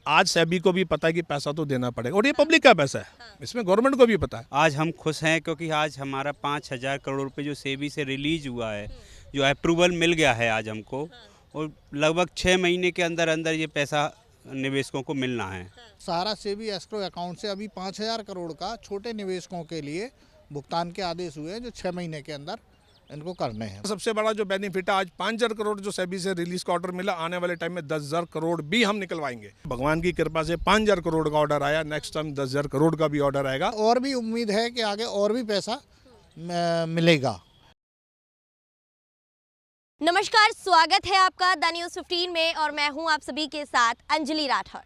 आज सेबी को भी पता है कि पैसा तो देना पड़ेगा और ये पब्लिक का पैसा है, इसमें गवर्नमेंट को भी पता है। आज हम खुश हैं क्योंकि आज हमारा 5,000 करोड़ रुपए जो सेबी से रिलीज हुआ है, जो अप्रूवल मिल गया है आज हमको, और लगभग 6 महीने के अंदर अंदर ये पैसा निवेशकों को मिलना है। सहारा सेबी एस्क्रो अकाउंट से अभी 5,000 करोड़ का छोटे निवेशकों के लिए भुगतान के आदेश हुए हैं, जो 6 महीने के अंदर इनको करने हैं। सबसे बड़ा जो बेनिफिट है, आज 5,000 करोड़ जो सेबी से रिलीज का ऑर्डर मिला, आने वाले टाइम में 10,000 करोड़ भी हम निकलवाएंगे। भगवान की कृपा से 5,000 करोड़ का ऑर्डर आया, नेक्स्ट टाइम 10,000 करोड़ का भी ऑर्डर आएगा। और भी उम्मीद है कि आगे और भी पैसा मिलेगा। नमस्कार, स्वागत है आपका द न्यूज़ 15 में और मैं हूं आप सभी के साथ अंजलि राठौर।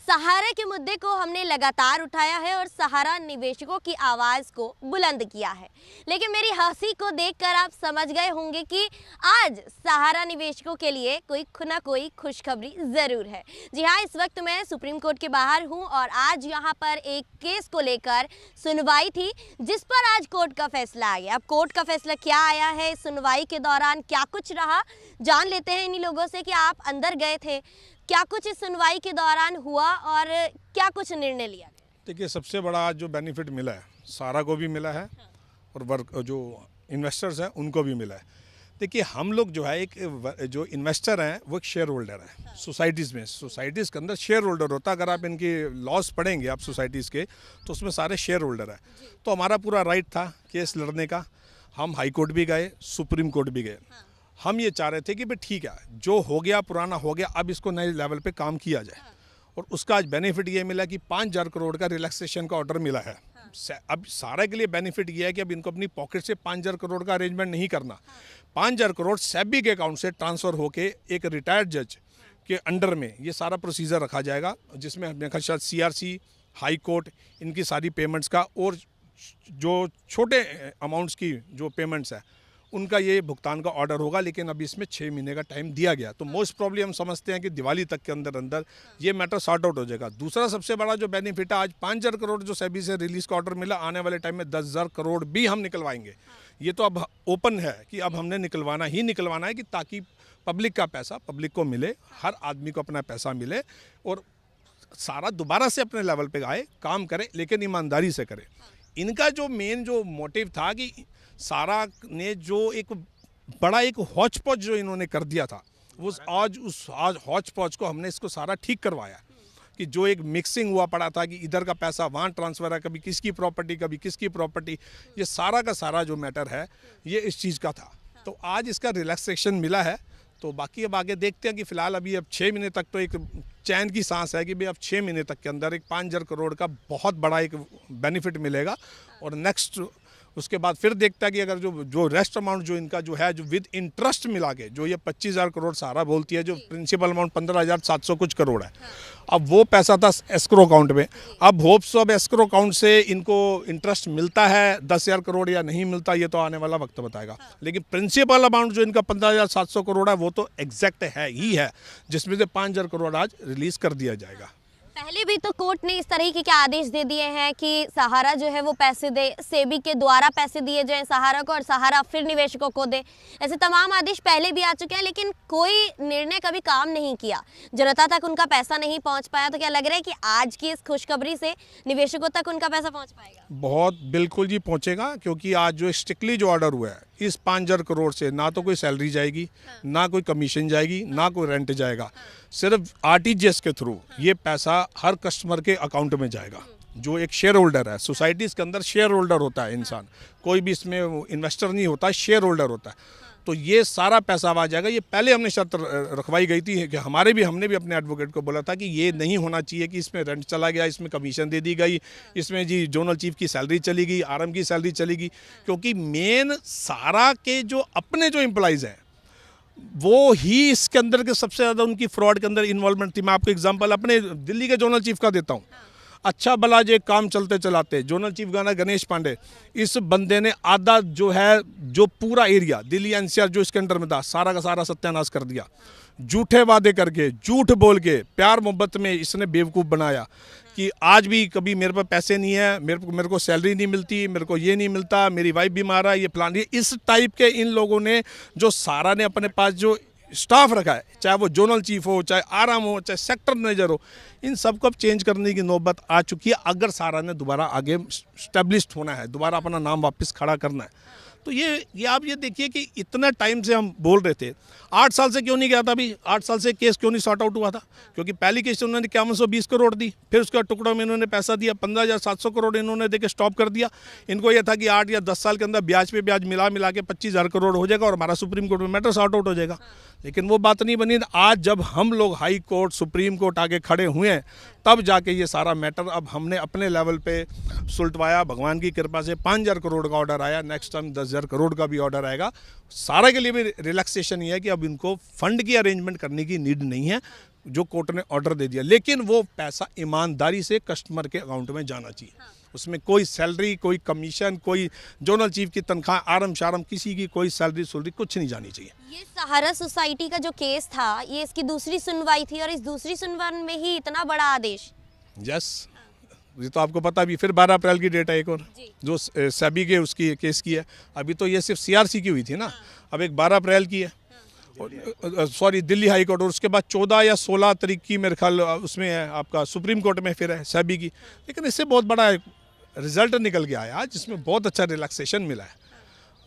सहारा के मुद्दे को हमने लगातार उठाया है और सहारा निवेशकों की आवाज़ को बुलंद किया है, लेकिन मेरी हंसी को देखकर आप समझ गए होंगे कि आज सहारा निवेशकों के लिए कोई ना कोई खुशखबरी ज़रूर है। जी हाँ, इस वक्त मैं सुप्रीम कोर्ट के बाहर हूँ और आज यहाँ पर एक केस को लेकर सुनवाई थी, जिस पर आज कोर्ट का फैसला आ गया। अब कोर्ट का फैसला क्या आया है, सुनवाई के दौरान क्या कुछ रहा, जान लेते हैं इन्हीं लोगों से कि आप अंदर गए थे, क्या कुछ इस सुनवाई के दौरान हुआ और क्या कुछ निर्णय लिया गया। देखिए, सबसे बड़ा आज जो बेनिफिट मिला है, सहारा को भी मिला है और वर्क जो इन्वेस्टर्स हैं उनको भी मिला है। देखिए, हम लोग जो है एक जो इन्वेस्टर हैं वो एक शेयर होल्डर है सोसाइटीज़ में। सोसाइटीज़ के अंदर शेयर होल्डर होता है। अगर आप इनकी लॉस पढ़ेंगे आप सोसाइटीज़ के, तो उसमें सारे शेयर होल्डर है। तो हमारा पूरा राइट था केस लड़ने का। हम हाई कोर्ट भी गए, सुप्रीम कोर्ट भी गए। हम ये चाह रहे थे कि भाई ठीक है, जो हो गया पुराना हो गया, अब इसको नए लेवल पे काम किया जाए। और उसका आज बेनिफिट ये मिला कि 5,000 करोड़ का रिलैक्सेशन का ऑर्डर मिला है। अब सारे के लिए बेनिफिट ये है कि अब इनको अपनी पॉकेट से 5,000 करोड़ का अरेंजमेंट नहीं करना। 5,000 करोड़ सेबी के अकाउंट से ट्रांसफ़र होके एक रिटायर्ड जज के अंडर में ये सारा प्रोसीजर रखा जाएगा, जिसमें हमने कहा शायद CRC, हाई कोर्ट, इनकी सारी पेमेंट्स का और जो छोटे अमाउंट्स की जो पेमेंट्स है उनका ये भुगतान का ऑर्डर होगा। लेकिन अभी इसमें 6 महीने का टाइम दिया गया, तो मोस्ट प्रॉब्ली हम समझते हैं कि दिवाली तक के अंदर अंदर ये मैटर सॉर्ट आउट हो जाएगा। दूसरा सबसे बड़ा जो बेनिफिट है, आज 5,000 करोड़ जो सेबी से रिलीज का ऑर्डर मिला, आने वाले टाइम में 10,000 करोड़ भी हम निकलवाएंगे। ये तो अब ओपन है कि अब हमने निकलवाना है कि ताकि पब्लिक का पैसा पब्लिक को मिले, हर आदमी को अपना पैसा मिले और सारा दोबारा से अपने लेवल पे आए, काम करे, लेकिन ईमानदारी से करे। इनका जो मेन जो मोटिव था कि सारा ने जो एक बड़ा एक हौच पौच जो इन्होंने कर दिया था, वो आज हौच पौच को हमने इसको सारा ठीक करवाया। कि जो एक मिक्सिंग हुआ पड़ा था कि इधर का पैसा वहाँ ट्रांसफ़र है, कभी किसकी प्रॉपर्टी कभी किसकी प्रॉपर्टी, ये सारा का सारा जो मैटर है ये इस चीज़ का था। तो आज इसका रिलैक्सेशन मिला है। तो बाकी अब आगे देखते हैं कि फ़िलहाल अभी अब 6 महीने तक तो एक चैन की सांस है कि भाई अब 6 महीने तक के अंदर एक 5,000 करोड़ का बहुत बड़ा एक बेनिफिट मिलेगा। और नेक्स्ट उसके बाद फिर देखता है कि अगर जो रेस्ट अमाउंट जो इनका जो है, जो विद इंटरेस्ट मिला के जो ये 25,000 करोड़ सहारा बोलती है, जो प्रिंसिपल अमाउंट 15,700 कुछ करोड़ है, अब वो पैसा था एस्क्रो अकाउंट में। अब होप्स अब एस्क्रो अकाउंट से इनको इंटरेस्ट मिलता है 10,000 करोड़ या नहीं मिलता, ये तो आने वाला वक्त बताएगा। लेकिन प्रिंसिपल अमाउंट जो इनका 15,700 करोड़ है वो तो एग्जैक्ट है ही है, जिसमें से 5,000 करोड़ आज रिलीज कर दिया जाएगा। पहले भी तो कोर्ट ने इस तरीके के आदेश दे दिए हैं कि सहारा जो है वो पैसे दे, सेबी के द्वारा पैसे दिए जाएं सहारा को और सहारा फिर निवेशकों को दे। ऐसे तमाम आदेश पहले भी आ चुके हैं, लेकिन कोई निर्णय कभी काम नहीं किया, जनता तक उनका पैसा नहीं पहुंच पाया। तो क्या लग रहा है कि आज की इस खुशखबरी से निवेशकों तक उनका पैसा पहुँच पाएगा? बहुत बिल्कुल जी पहुंचेगा, क्योंकि आज जो स्ट्रिक्टली जो ऑर्डर हुआ है, इस 5,000 करोड़ से ना तो कोई सैलरी जाएगी, ना कोई कमीशन जाएगी, ना कोई रेंट जाएगा। सिर्फ RTGS के थ्रू ये पैसा हर कस्टमर के अकाउंट में जाएगा। जो एक शेयर होल्डर है, सोसाइटीज़ के अंदर शेयर होल्डर होता है इंसान, कोई भी इसमें इन्वेस्टर नहीं होता, शेयर होल्डर होता है। तो ये सारा पैसा आ जाएगा। ये पहले हमने शर्त रखवाई गई थी कि हमने भी अपने एडवोकेट को बोला था कि ये नहीं होना चाहिए कि इसमें रेंट चला गया, इसमें कमीशन दे दी गई, इसमें जी जोनल चीफ की सैलरी चली गई, RM की सैलरी चली गई। क्योंकि मेन सारा के जो अपने जो एम्प्लॉइज़ हैं वो ही इसके अंदर के सबसे ज़्यादा उनकी फ्रॉड के अंदर इन्वॉल्वमेंट थी। मैं आपको एग्जांपल अपने दिल्ली के जोनल चीफ का देता हूँ। अच्छा भला जो काम चलते चलाते जोनल चीफ गाना गणेश पांडे, इस बंदे ने आधा जो है जो पूरा एरिया दिल्ली NCR जो इसके अंडर में था, सारा का सारा सत्यानाश कर दिया। झूठे वादे करके, झूठ बोल के, प्यार मोहब्बत में इसने बेवकूफ़ बनाया कि आज भी कभी मेरे पास पैसे नहीं है, मेरे को सैलरी नहीं मिलती, मेरे को ये नहीं मिलता, मेरी वाइफ बीमार है, ये प्लान, ये इस टाइप के इन लोगों ने जो सारा ने अपने पास जो स्टाफ रखा है, चाहे वो जोनल चीफ हो, चाहे आराम हो, चाहे सेक्टर मैनेजर हो, इन सबको अब चेंज करने की नौबत आ चुकी है अगर सहारा ने दोबारा आगे स्टेब्लिश्ड होना है, दोबारा अपना नाम वापस खड़ा करना है। तो ये आप ये देखिए कि इतना टाइम से हम बोल रहे थे, 8 साल से क्यों नहीं गया था अभी, 8 साल से केस क्यों नहीं सॉर्ट आउट हुआ था? क्योंकि पहली केस उन्होंने 5120 करोड़ दी, फिर उसका टुकड़ों में इन्होंने पैसा दिया, 15,700 करोड़ इन्होंने देके स्टॉप कर दिया। इनको ये था कि 8 या 10 साल के अंदर ब्याज पे ब्याज मिला के 25,000 करोड़ हो जाएगा और हमारा सुप्रीम कोर्ट में मैटर सॉर्ट आउट हो जाएगा। लेकिन वो बात नहीं बनी। आज जब हम लोग हाई कोर्ट, सुप्रीम कोर्ट आगे खड़े हुए हैं, तब जाके ये सारा मैटर अब हमने अपने लेवल पे सुलटवाया। भगवान की कृपा से 5,000 करोड़ का ऑर्डर आया, नेक्स्ट टाइम 10,000 करोड़ का भी ऑर्डर आएगा। सारा के लिए भी रिलैक्सेशन ये है कि अब इनको फंड की अरेंजमेंट करने की नीड नहीं है, जो कोर्ट ने ऑर्डर दे दिया, लेकिन वो पैसा ईमानदारी से कस्टमर के अकाउंट में जाना चाहिए। उसमें कोई सैलरी, कोई कमीशन, कोई जोनल चीफ की तनख्वाह, आरम शारम, किसी की कोई सैलरी सुलरी कुछ नहीं जानी चाहिए। ये सहारा सोसाइटी का जो केस था, ये इसकी दूसरी सुनवाई थी और इस दूसरी सुनवाई में ही इतना बड़ा आदेश। यस, ये तो आपको पता भी, फिर 12 अप्रैल की डेट है एक और, जो सेबी के उसकी केस की है। अभी तो ये सिर्फ सीआरसी की हुई थी ना, अब एक 12 अप्रैल की है, सॉरी दिल्ली हाई कोर्ट, और उसके बाद 14 या 16 तारीख की मेरे ख्याल उसमें है आपका सुप्रीम कोर्ट में फिर है सेबी की। लेकिन इससे बहुत बड़ा रिजल्ट निकल के आया जिसमें बहुत अच्छा रिलैक्सेशन मिला है।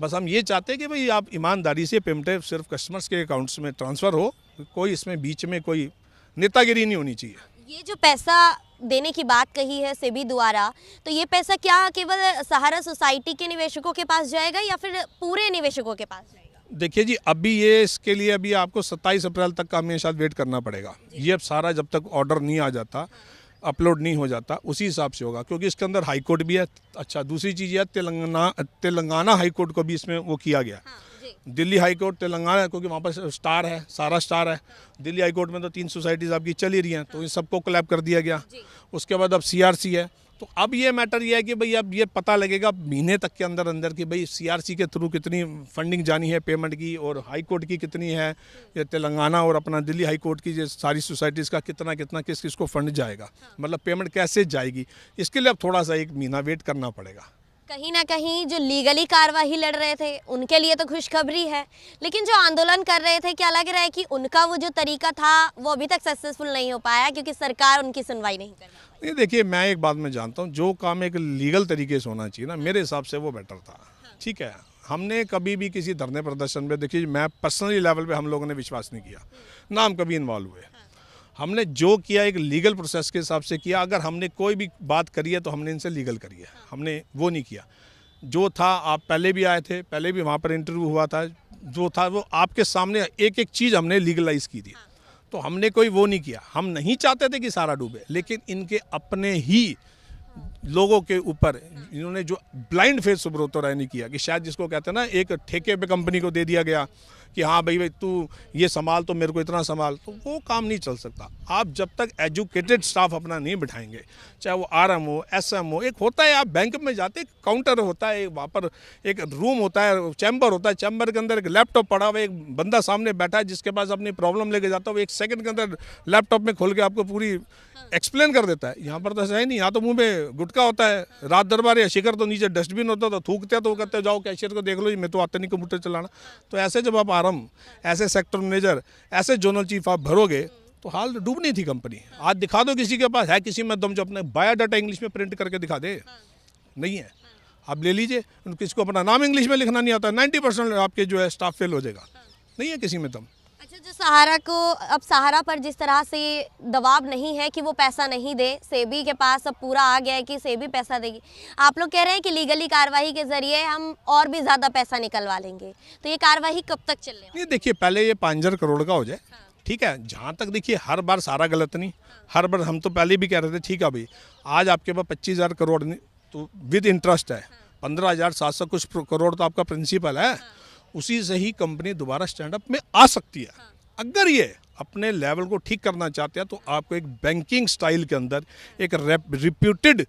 बस हम ये चाहते हैं कि भाई आप ईमानदारी से पेमेंट सिर्फ कस्टमर्स के अकाउंट्स में ट्रांसफ़र हो, कोई इसमें बीच में कोई नेतागिरी नहीं होनी चाहिए। ये जो पैसा देने की बात कही है सेबी द्वारा, तो ये पैसा क्या केवल सहारा सोसाइटी के निवेशकों के पास जाएगा या फिर पूरे निवेशकों के पास जाएगा? देखिए जी, अभी ये इसके लिए अभी आपको 27 अप्रैल तक का हमें शायद वेट करना पड़ेगा। ये अब सारा जब तक ऑर्डर नहीं आ जाता, अपलोड नहीं हो जाता, उसी हिसाब से होगा, क्योंकि इसके अंदर हाई कोर्ट भी है। अच्छा, दूसरी चीज़ यह तेलंगाना हाई कोर्ट को भी इसमें वो किया गया। दिल्ली हाई कोर्ट, तेलंगाना, क्योंकि वहाँ पर स्टार है, सारा स्टार है। दिल्ली हाई कोर्ट में तो 3 सोसाइटीज़ आपकी चल ही रही हैं, तो इन सबको कोलैब कर दिया गया। उसके बाद अब सीआरसी है। तो अब ये मैटर ये है कि भाई अब ये पता लगेगा महीने तक के अंदर अंदर कि भाई सीआरसी के थ्रू कितनी फंडिंग जानी है पेमेंट की, और हाई कोर्ट की कितनी है, या तेलंगाना और अपना दिल्ली हाई कोर्ट की जो सारी सोसाइटीज़ का कितना कितना किस किस को फंड जाएगा, मतलब पेमेंट कैसे जाएगी। इसके लिए अब थोड़ा सा 1 महीना वेट करना पड़ेगा। कहीं ना कहीं जो लीगली कार्रवाई लड़ रहे थे उनके लिए तो खुशखबरी है, लेकिन जो आंदोलन कर रहे थे, क्या लग रहा है कि उनका वो जो तरीका था वो अभी तक सक्सेसफुल नहीं हो पाया क्योंकि सरकार उनकी सुनवाई नहीं कर रही? ये देखिए, मैं एक बात में जानता हूँ, जो काम एक लीगल तरीके से होना चाहिए ना, मेरे हिसाब से वो बेटर था। ठीक है, हमने कभी भी किसी धरने प्रदर्शन में, देखिए मैं पर्सनली लेवल पे हम लोगों ने विश्वास नहीं किया, ना हम कभी इन्वॉल्व हुए। हमने जो किया एक लीगल प्रोसेस के हिसाब से किया। अगर हमने कोई भी बात करी है तो हमने इनसे लीगल करी है, हमने वो नहीं किया। जो था, आप पहले भी आए थे, पहले भी वहाँ पर इंटरव्यू हुआ था, जो था वो आपके सामने एक एक चीज़ हमने लीगलाइज की थी। तो हमने कोई वो नहीं किया। हम नहीं चाहते थे कि सारा डूबे, लेकिन इनके अपने ही लोगों के ऊपर इन्होंने जो ब्लाइंड फेथ सुब्रतो राय ने किया, कि शायद जिसको कहते हैं ना, एक ठेके पे कंपनी को दे दिया गया कि हाँ भाई तू ये संभाल, तो मेरे को इतना संभाल, तो वो काम नहीं चल सकता। आप जब तक एजुकेटेड स्टाफ अपना नहीं बिठाएंगे, चाहे वो आरएम हो, एसएम हो, एक होता है, आप बैंक में जाते काउंटर होता है, वहाँ पर एक रूम होता है, चैम्बर होता है, चैम्बर के अंदर एक लैपटॉप पड़ा हुआ है, एक बंदा सामने बैठा है जिसके पास अपनी प्रॉब्लम लेके जाता है, वो 1 सेकंड के अंदर लैपटॉप में खोल के आपको पूरी एक्सप्लेन कर देता है। यहाँ पर तो ऐसा है नहीं, यहाँ तो मुंह में गुटखा होता है, रात दरबार या शिखर, तो नीचे डस्टबिन होता, तो थूकते हैं, तो वो कहते हैं जाओ कैशियर को देख लो, मैं तो आता नहीं कंप्यूटर चलाना। तो ऐसे जब आप आरम, ऐसे सेक्टर मैनेजर, ऐसे जोनल चीफ आप भरोगे, तो हाल डूबनी थी कंपनी। आज दिखा दो किसी के पास है, किसी में दम, जो अपने बायोडाटा इंग्लिश में प्रिंट करके दिखा दे, नहीं है। आप ले लीजिए, किसी को अपना नाम इंग्लिश में लिखना नहीं आता, 90% आपके जो है स्टाफ फेल हो जाएगा, नहीं है किसी में दम। अच्छा, जो सहारा को, अब सहारा पर जिस तरह से दबाव नहीं है कि वो पैसा नहीं दे, सेबी के पास अब पूरा आ गया है कि सेबी पैसा देगी। आप लोग कह रहे हैं कि लीगली कार्रवाई के जरिए हम और भी ज़्यादा पैसा निकलवा लेंगे, तो ये कार्रवाई कब तक चलने वाली? नहीं, देखिए पहले ये 5,000 करोड़ का हो जाए, ठीक है। जहाँ तक देखिए, हर बार सारा गलत नहीं, हर बार हम तो पहले भी कह रहे थे, ठीक है भाई आज आपके पास 25,000 करोड़ नहीं, तो विद इंटरेस्ट है 15,700 कुछ करोड़ तो आपका प्रिंसिपल है, उसी से ही कंपनी दोबारा स्टैंड अप में आ सकती है। अगर ये अपने लेवल को ठीक करना चाहते हैं तो आपको एक बैंकिंग स्टाइल के अंदर एक रिप्यूटेड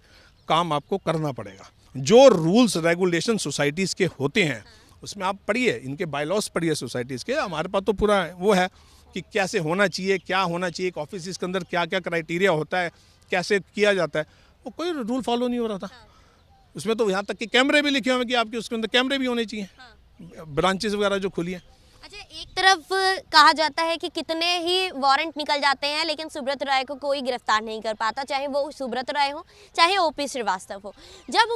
काम आपको करना पड़ेगा। जो रूल्स रेगुलेशन सोसाइटीज़ के होते हैं उसमें आप पढ़िए, इनके बायलॉज पढ़िए सोसाइटीज़ के। हमारे पास तो पूरा वो है कि कैसे होना चाहिए, क्या होना चाहिए, एक ऑफिस के अंदर क्या क्या क्राइटेरिया होता है, कैसे किया जाता है, वो कोई रूल फॉलो नहीं हो रहा था। उसमें तो यहाँ तक कि कैमरे भी लिखे हुए हैं कि आपके उसके अंदर कैमरे भी होने चाहिए, ब्रांचेस वगैरह जो खुली हैं। अच्छा, एक तरफ कहा जाता है कि कितने ही वारंट निकल जाते हैं लेकिन सुब्रत राय को कोई गिरफ्तार नहीं कर पाता, चाहे वो सुब्रत राय हो चाहे ओपी श्रीवास्तव हो। जब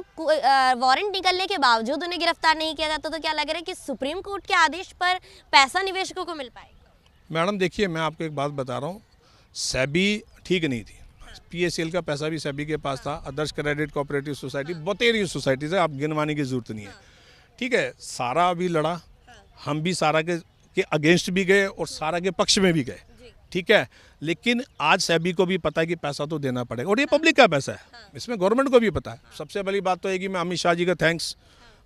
वारंट निकलने के बावजूद उन्हें गिरफ्तार नहीं किया जाता तो क्या लग रहा है कि सुप्रीम कोर्ट के आदेश पर पैसा निवेशकों को मिल पाएगा? मैडम देखिए, मैं आपको एक बात बता रहा हूँ, सेबी ठीक नहीं थी। PSL का पैसा भी सेबी के पास था, आदर्श क्रेडिट कोऑपरेटिव सोसाइटी, बतेरी सोसाइटीज है, आप गिनवाने की जरूरत नहीं है। ठीक है, सारा अभी लड़ा, हम भी सारा के अगेंस्ट भी गए और सारा के पक्ष में भी गए। ठीक है, लेकिन आज सेबी को भी पता है कि पैसा तो देना पड़ेगा और ये पब्लिक का पैसा है, इसमें गवर्नमेंट को भी पता है। सबसे बड़ी बात तो है कि मैं अमित शाह जी का थैंक्स,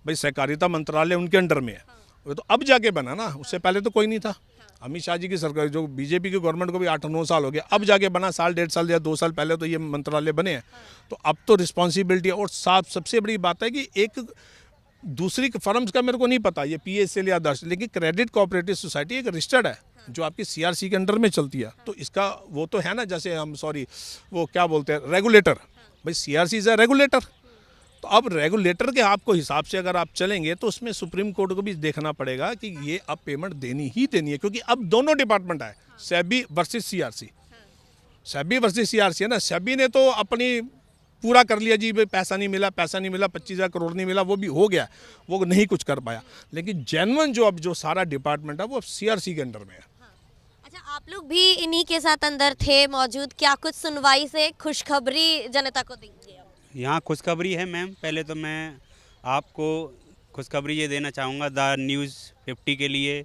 भाई सहकारिता मंत्रालय उनके अंडर में है, वो तो अब जाके बना ना, उससे पहले तो कोई नहीं था। अमित शाह जी की सरकार, जो बीजेपी की गवर्नमेंट को भी 8-9 साल हो गया, अब जाके बना, साल 1.5 साल या 2 साल पहले तो ये मंत्रालय बने हैं। तो अब तो रिस्पॉन्सिबिलिटी, और सबसे बड़ी बात है कि एक दूसरी फर्म्स का मेरे को नहीं पता, ये PSL या आदर्श, लेकिन क्रेडिट कोऑपरेटिव सोसाइटी एक रजिस्टर्ड है जो आपकी CRC के अंडर में चलती है। तो इसका वो तो है ना, जैसे हम वो क्या बोलते हैं, रेगुलेटर, भाई CRC इज अ रेगुलेटर। तो अब रेगुलेटर के आपको हिसाब से अगर आप चलेंगे तो उसमें सुप्रीम कोर्ट को भी देखना पड़ेगा कि ये अब पेमेंट देनी ही देनी है, क्योंकि अब दोनों डिपार्टमेंट है, SEBI versus CRC। SEBI versus CRC है ना, सेबी ने तो अपनी पूरा कर लिया जी, भाई पैसा नहीं मिला, 25,000 करोड़ नहीं मिला, वो भी हो गया, वो नहीं कुछ कर पाया। लेकिन जेन्युइन जो अब जो सारा डिपार्टमेंट है वो CRC के अंडर में है। अच्छा, आप लोग भी इन्हीं के साथ अंदर थे मौजूद, क्या कुछ सुनवाई से खुशखबरी जनता को देंगे? यहाँ खुशखबरी है मैम। पहले तो मैं आपको खुशखबरी ये देना चाहूँगा, द न्यूज़ 50 के लिए,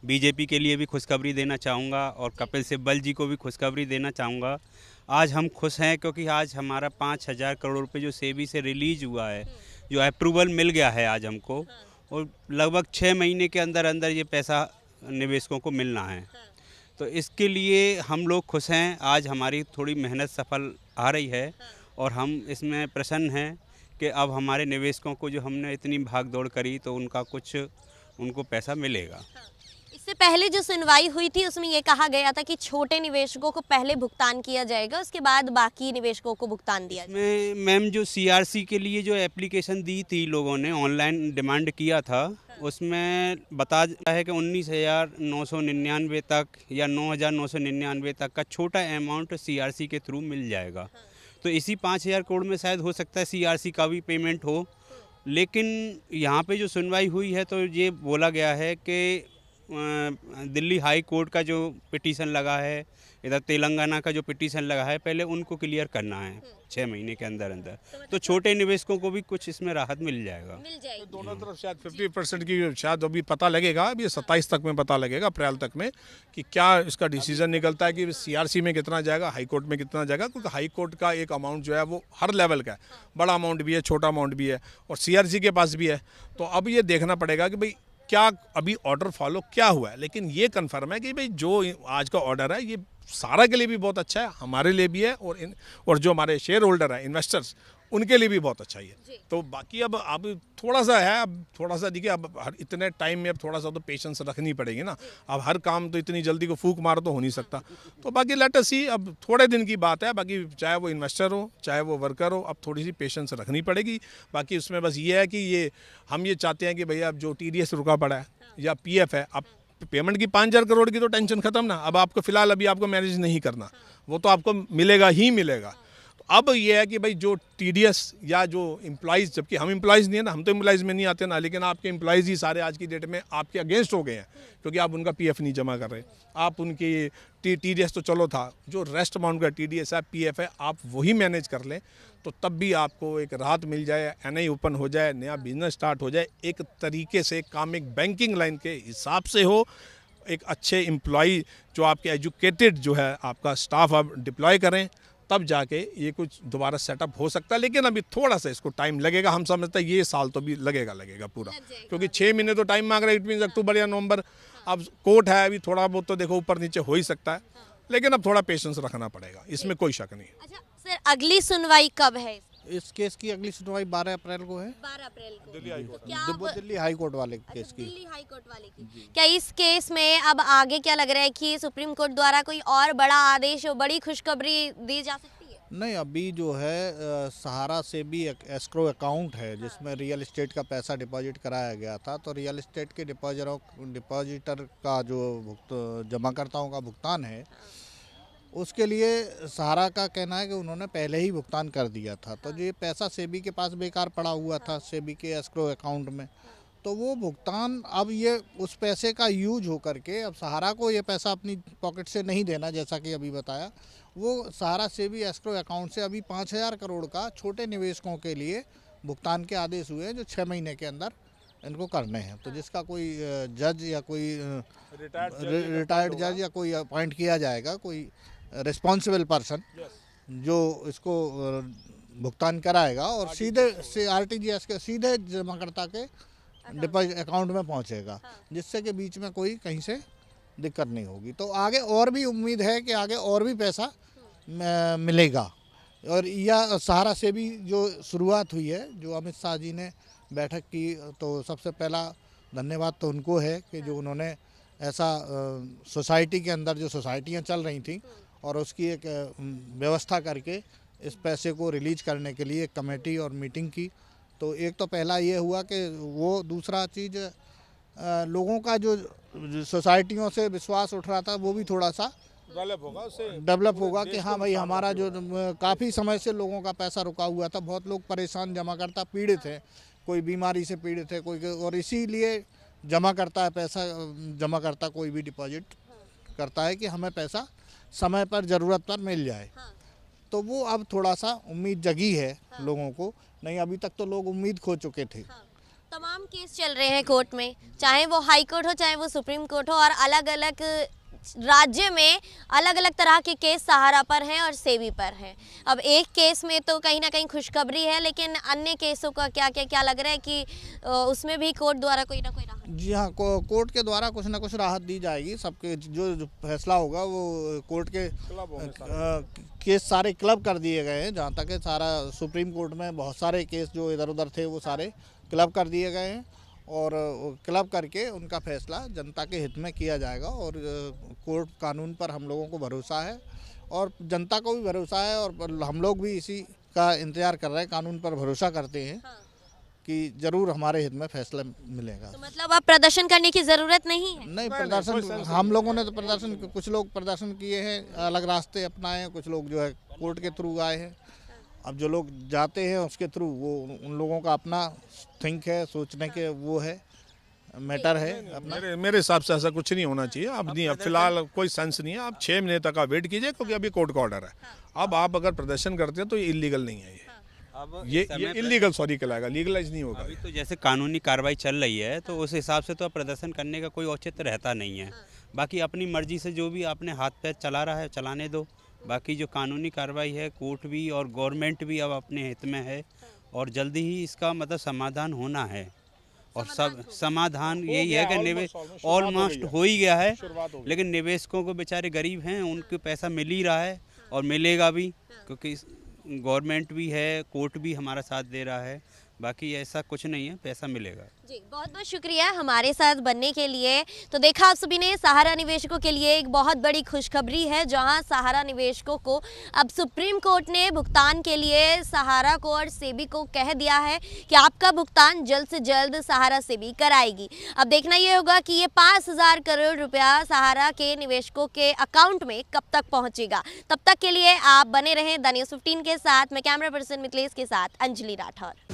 बीजेपी के लिए भी खुशखबरी देना चाहूँगा और कपिल सिब्बल जी को भी खुशखबरी देना चाहूँगा। आज हम खुश हैं क्योंकि आज हमारा 5,000 करोड़ रुपए जो सेबी से रिलीज़ हुआ है, जो अप्रूवल मिल गया है आज हमको, और लगभग 6 महीने के अंदर अंदर ये पैसा निवेशकों को मिलना है। तो इसके लिए हम लोग खुश हैं। आज हमारी थोड़ी मेहनत सफल आ रही है और हम इसमें प्रसन्न हैं कि अब हमारे निवेशकों को, जो हमने इतनी भाग दौड़ करी, तो उनको पैसा मिलेगा। इससे पहले जो सुनवाई हुई थी उसमें ये कहा गया था कि छोटे निवेशकों को पहले भुगतान किया जाएगा, उसके बाद बाकी निवेशकों को भुगतान दिया जाएगा। मैम, जो CRC के लिए जो एप्लीकेशन दी थी, लोगों ने ऑनलाइन डिमांड किया था, उसमें बताया है कि 19,999 तक या 9,999 तक का छोटा अमाउंट CRC के थ्रू मिल जाएगा। तो इसी 5,000 करोड़ में शायद हो सकता है CRC का भी पेमेंट हो। लेकिन यहाँ पे जो सुनवाई हुई है तो ये बोला गया है कि दिल्ली हाई कोर्ट का जो पिटीशन लगा है, इधर तेलंगाना का जो पिटीशन लगा है, पहले उनको क्लियर करना है 6 महीने के अंदर अंदर, तो छोटे निवेशकों को भी कुछ इसमें राहत मिल जाएगा। तो दोनों तरफ शायद 50% की शायद अभी पता लगेगा, अभी 27 तक में पता लगेगा, अप्रैल तक में, कि क्या इसका डिसीजन निकलता है कि CRC में कितना जाएगा, हाई कोर्ट में कितना जाएगा। क्योंकि हाई कोर्ट का एक अमाउंट जो है वो हर लेवल का है, बड़ा अमाउंट भी है, छोटा अमाउंट भी है, और CRC के पास भी है। तो अब ये देखना पड़ेगा कि भाई क्या अभी ऑर्डर फॉलो क्या हुआ है। लेकिन ये कन्फर्म है कि भाई जो आज का ऑर्डर है ये सारा के लिए भी बहुत अच्छा है, हमारे लिए भी है, और जो हमारे शेयर होल्डर हैं, इन्वेस्टर्स, उनके लिए भी बहुत अच्छा ही है। तो बाकी अब थोड़ा सा है, अब थोड़ा सा देखिए, अब हर इतने टाइम में अब थोड़ा सा तो पेशेंस रखनी पड़ेगी ना। अब हर काम तो इतनी जल्दी को फूक मार तो हो नहीं सकता। तो बाकी लेट अस सी, अब थोड़े दिन की बात है। बाकी चाहे वो इन्वेस्टर हो चाहे वो वर्कर हो, अब थोड़ी सी पेशेंस रखनी पड़ेगी। बाकी उसमें बस ये है कि हम ये चाहते हैं कि भैया अब जो TDS रुका पड़ा है या PF है, अब पेमेंट की 5,000 करोड़ की तो टेंशन खत्म ना। अब आपको फिलहाल अभी आपको मैनेज नहीं करना, वो तो आपको मिलेगा ही मिलेगा। तो अब ये है कि भाई जो TDS या जो एम्प्लॉइज़, जबकि हम एम्प्लॉइज़ नहीं है ना, हम तो एम्प्लॉइज़ में नहीं आते ना, लेकिन आपके एम्प्लॉइज़ ही सारे आज की डेट में आपके अगेंस्ट हो गए हैं, क्योंकि आप उनका PF नहीं जमा कर रहे। आप उनकी TDS तो चलो था, जो रेस्ट अमाउंट का TDS है, PF है, आप वही मैनेज कर लें, तो तब भी आपको एक राहत मिल जाए, NI ओपन हो जाए, नया बिजनेस स्टार्ट हो जाए, एक तरीके से काम एक बैंकिंग लाइन के हिसाब से हो, एक अच्छे एम्प्लॉई जो आपके एजुकेटेड जो है आपका स्टाफ आप डिप्लॉय करें, तब जाके ये कुछ दोबारा सेटअप हो सकता है। लेकिन अभी थोड़ा सा इसको टाइम लगेगा, हम समझते हैं ये साल तो भी लगेगा पूरा, क्योंकि 6 महीने तो टाइम मांग रहे हैं, इट मीन्स अक्टूबर या नवंबर। अब कोर्ट है, अभी थोड़ा बहुत तो देखो ऊपर नीचे हो ही सकता है, लेकिन अब थोड़ा पेशेंस रखना पड़ेगा, इसमें कोई शक नहीं। अच्छा सर, अगली सुनवाई कब है? इस केस की अगली सुनवाई 12 अप्रैल को है, 12 अप्रैल को Delhi high court. Delhi high court वाले केस की। दिल्ली हाई कोर्ट वाले की। क्या इस केस में अब आगे क्या लग रहा है कि सुप्रीम कोर्ट द्वारा कोई और बड़ा आदेश और बड़ी खुशखबरी दी जा सकती है? नहीं, अभी जो है सहारा से भी एक एस्क्रो अकाउंट है जिसमें रियल एस्टेट का पैसा डिपॉजिट कराया गया था। तो रियल एस्टेट के डिपॉजिटर का जो जमाकर्ताओं का भुगतान है, उसके लिए सहारा का कहना है कि उन्होंने पहले ही भुगतान कर दिया था। तो ये पैसा सेबी के पास बेकार पड़ा हुआ था, सेबी के एस्क्रो अकाउंट में। तो वो भुगतान अब ये उस पैसे का यूज हो करके अब सहारा को ये पैसा अपनी पॉकेट से नहीं देना, जैसा कि अभी बताया। वो सहारा सेबी एस्क्रो अकाउंट से अभी 5,000 करोड़ का छोटे निवेशकों के लिए भुगतान के आदेश हुए हैं, जो 6 महीने के अंदर इनको करने हैं। तो जिसका कोई जज या कोई रिटायर्ड जज या कोई अपॉइंट किया जाएगा, कोई रिस्पॉन्सिबल पर्सन जो इसको भुगतान कराएगा और सीधे से RTGS के सीधे जमाकर्ता के डिपॉजिट अकाउंट में पहुंचेगा, जिससे कि बीच में कोई कहीं से दिक्कत नहीं होगी। तो आगे और भी उम्मीद है कि आगे और भी पैसा मिलेगा। और यह सहारा से भी जो शुरुआत हुई है, जो अमित शाह जी ने बैठक की, तो सबसे पहला धन्यवाद तो उनको है कि जो उन्होंने ऐसा सोसाइटी के अंदर जो सोसाइटियाँ चल रही थी और उसकी एक व्यवस्था करके इस पैसे को रिलीज करने के लिए एक कमेटी और मीटिंग की। तो एक तो पहला ये हुआ कि वो, दूसरा चीज़ लोगों का जो सोसाइटियों से विश्वास उठ रहा था वो भी थोड़ा सा डेवलप होगा कि हाँ भाई, हमारा जो काफ़ी समय से लोगों का पैसा रुका हुआ था, बहुत लोग परेशान, जमाकर्ता पीड़ित हैं, कोई बीमारी से पीड़ित है, कोई, और इसीलिए जमा करता है पैसा। जमा करता कोई भी डिपॉजिट करता है कि हमें पैसा समय पर ज़रूरत पर मिल जाए। तो वो अब थोड़ा सा उम्मीद जगी है लोगों को, नहीं अभी तक तो लोग उम्मीद खो चुके थे। तमाम केस चल रहे हैं कोर्ट में, चाहे वो हाई कोर्ट हो, चाहे वो सुप्रीम कोर्ट हो, और अलग अलग राज्य में अलग अलग तरह के केस सहारा पर हैं और सेबी पर हैं। अब एक केस में तो कहीं ना कहीं खुशखबरी है, लेकिन अन्य केसों का क्या लग रहा है कि उसमें भी कोर्ट द्वारा कोई ना कोई राहत? जी हाँ, कोर्ट के द्वारा कुछ ना कुछ राहत दी जाएगी। सबके जो फैसला होगा वो कोर्ट के केस सारे क्लब कर दिए गए हैं। जहाँ तक है, सारा सुप्रीम कोर्ट में बहुत सारे केस जो इधर उधर थे वो सारे क्लब कर दिए गए हैं और क्लब करके उनका फैसला जनता के हित में किया जाएगा। और कोर्ट कानून पर हम लोगों को भरोसा है और जनता को भी भरोसा है, और हम लोग भी इसी का इंतजार कर रहे हैं, कानून पर भरोसा करते हैं कि ज़रूर हमारे हित में फैसला मिलेगा। तो मतलब अब प्रदर्शन करने की ज़रूरत नहीं है? नहीं, प्रदर्शन हम लोगों ने तो प्रदर्शन, कुछ लोग प्रदर्शन किए हैं, अलग रास्ते अपनाए हैं, कुछ लोग जो है कोर्ट के थ्रू आए हैं। अब जो लोग जाते हैं उसके थ्रू, वो उन लोगों का अपना थिंक है, सोचने के वो है, मैटर है अपना। मेरे हिसाब से ऐसा कुछ नहीं होना चाहिए। अब नहीं, अब फिलहाल कोई सेंस नहीं है। आप 6 महीने तक आप वेट कीजिए, क्योंकि अभी कोर्ट का ऑर्डर है। अब आप अगर प्रदर्शन करते हैं तो ये इलीगल नहीं है। ये इलीगल कहलाएगा, लीगलाइज नहीं होगा। अभी तो जैसे कानूनी कार्रवाई चल रही है, तो उस हिसाब से तो प्रदर्शन करने का कोई औचित्य रहता नहीं है। बाकी अपनी मर्जी से जो भी आपने हाथ पैर चला रहा है चलाने दो। बाकी जो कानूनी कार्रवाई है, कोर्ट भी और गवर्नमेंट भी अब अपने हित में है और जल्दी ही इसका मतलब समाधान होना है। और सब समाधान यही है कि निवेश ऑलमोस्ट हो ही गया है, लेकिन निवेशकों को बेचारे गरीब हैं, उनको पैसा मिल ही रहा है और मिलेगा भी, क्योंकि गवर्नमेंट भी है, कोर्ट भी हमारा साथ दे रहा है। बाकी ऐसा कुछ नहीं है, पैसा मिलेगा। जी, बहुत बहुत शुक्रिया हमारे साथ बनने के लिए। तो देखा आप सभी ने, सहारा निवेशकों के लिए एक बहुत बड़ी खुशखबरी है, जहां सहारा निवेशकों को अब सुप्रीम कोर्ट ने भुगतान के लिए सहारा को और सेबी को कह दिया है कि आपका भुगतान जल्द से जल्द सहारा सेबी कराएगी। अब देखना ये होगा कि ये 5,000 करोड़ रुपया सहारा के निवेशकों के अकाउंट में कब तक पहुँचेगा। तब तक के लिए आप बने रहें द न्यूज़ 15 के साथ। मैं कैमरा पर्सन मिथिलेश के साथ अंजलि राठौर।